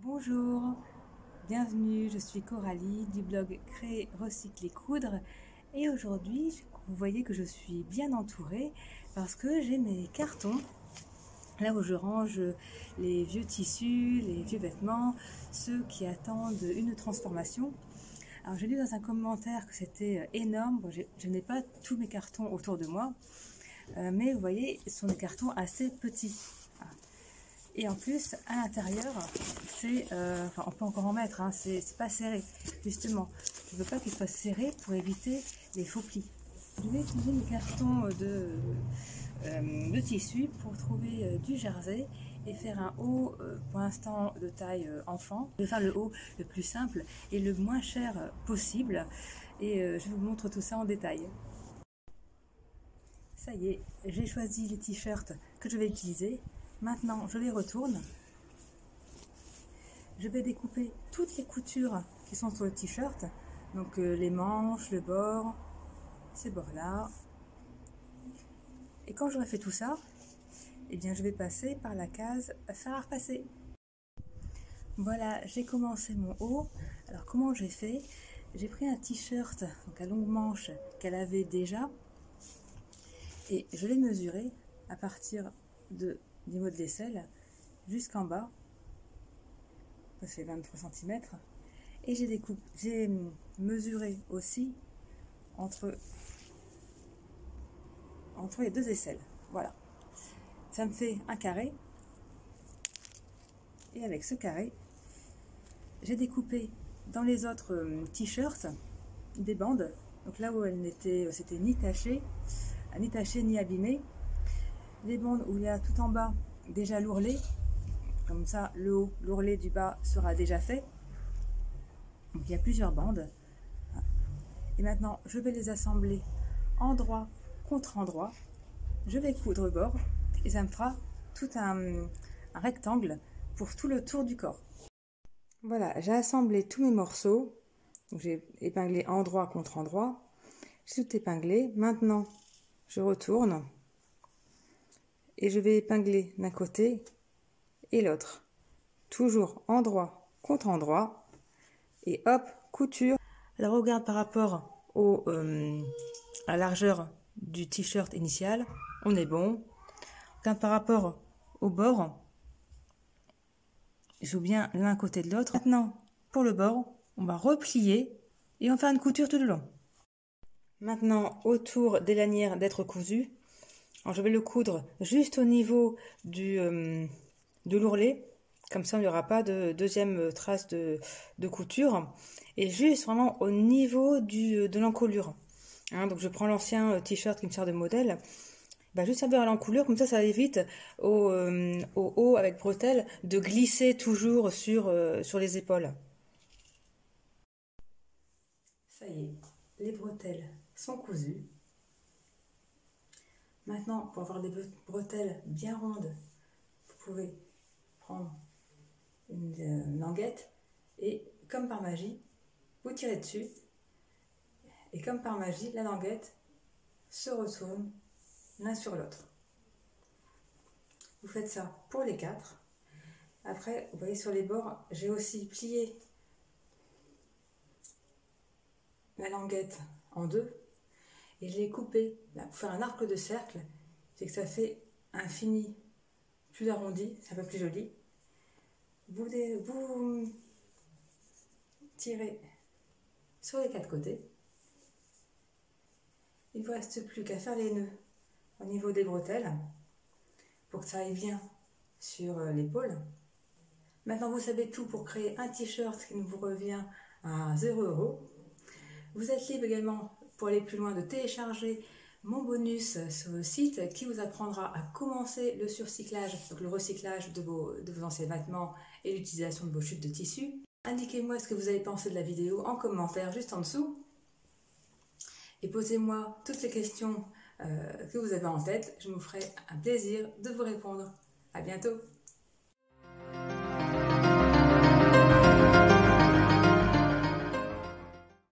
Bonjour, bienvenue, je suis Coralie du blog Créer, Recycler, Coudre et aujourd'hui vous voyez que je suis bien entourée parce que j'ai mes cartons là où je range les vieux tissus, les vieux vêtements, ceux qui attendent une transformation. Alors j'ai lu dans un commentaire que c'était énorme, bon, je n'ai pas tous mes cartons autour de moi, mais vous voyez ce sont des cartons assez petits. Et en plus, à l'intérieur, c'est, on peut encore en mettre, hein, c'est pas serré, justement. Je ne veux pas qu'il soit serré pour éviter les faux plis. Je vais utiliser mes cartons de tissu pour trouver du jersey et faire un haut, pour l'instant, de taille enfant. Je vais faire le haut le plus simple et le moins cher possible. Et je vous montre tout ça en détail. Ça y est, j'ai choisi les t-shirts que je vais utiliser. Maintenant, je les retourne. Je vais découper toutes les coutures qui sont sur le t-shirt. Donc les manches, le bord, ces bords-là. Et quand j'aurai fait tout ça, eh bien, je vais passer par la case fer à repasser. Voilà, j'ai commencé mon haut. Alors comment j'ai fait? J'ai pris un t-shirt à longue manche qu'elle avait déjà. Et je l'ai mesuré à partir du niveau de l'aisselle jusqu'en bas, ça fait 23 cm, et j'ai mesuré aussi entre les deux aisselles. Voilà, ça me fait un carré, et avec ce carré, j'ai découpé dans les autres t-shirts des bandes, donc là où c'était ni taché ni abîmé. Les bandes où il y a tout en bas déjà l'ourlet, comme ça le haut, l'ourlet du bas sera déjà fait. Donc il y a plusieurs bandes. Et maintenant je vais les assembler endroit contre endroit. Je vais coudre au bord et ça me fera tout un rectangle pour tout le tour du corps. Voilà, j'ai assemblé tous mes morceaux. J'ai épinglé endroit contre endroit. J'ai tout épinglé. Maintenant je retourne. Et je vais épingler d'un côté et l'autre. Toujours endroit contre endroit. Et hop, couture. Alors regarde par rapport à la largeur du t-shirt initial, on est bon. Regarde par rapport au bord, je joue bien l'un côté de l'autre. Maintenant, pour le bord, on va replier et on va faire une couture tout le long. Maintenant, autour des lanières d'être cousues, alors je vais le coudre juste au niveau de l'ourlet, comme ça il n'y aura pas de deuxième trace de couture, et juste vraiment au niveau de l'encolure. Hein, donc je prends l'ancien t-shirt qui me sert de modèle, juste servir à l'encolure, comme ça évite au haut avec bretelles de glisser toujours sur les épaules. Ça y est, les bretelles sont cousues. Maintenant, pour avoir des bretelles bien rondes, vous pouvez prendre une languette et, comme par magie, vous tirez dessus. Et comme par magie, la languette se retourne l'un sur l'autre. Vous faites ça pour les 4. Après, vous voyez sur les bords, j'ai aussi plié la languette en 2. Et je l'ai coupé là, pour faire un arc de cercle, c'est que ça fait un fini plus arrondi, c'est un peu plus joli. Vous tirez sur les 4 côtés. Il ne vous reste plus qu'à faire les nœuds au niveau des bretelles pour que ça aille bien sur l'épaule. Maintenant vous savez tout pour créer un t-shirt qui vous revient à 0 €. Vous êtes libre également pour aller plus loin de télécharger mon bonus sur le site qui vous apprendra à commencer le surcyclage, donc le recyclage de vos anciens vêtements et l'utilisation de vos chutes de tissu. Indiquez-moi ce que vous avez pensé de la vidéo en commentaire juste en dessous et posez-moi toutes les questions que vous avez en tête. Je me ferai un plaisir de vous répondre. À bientôt.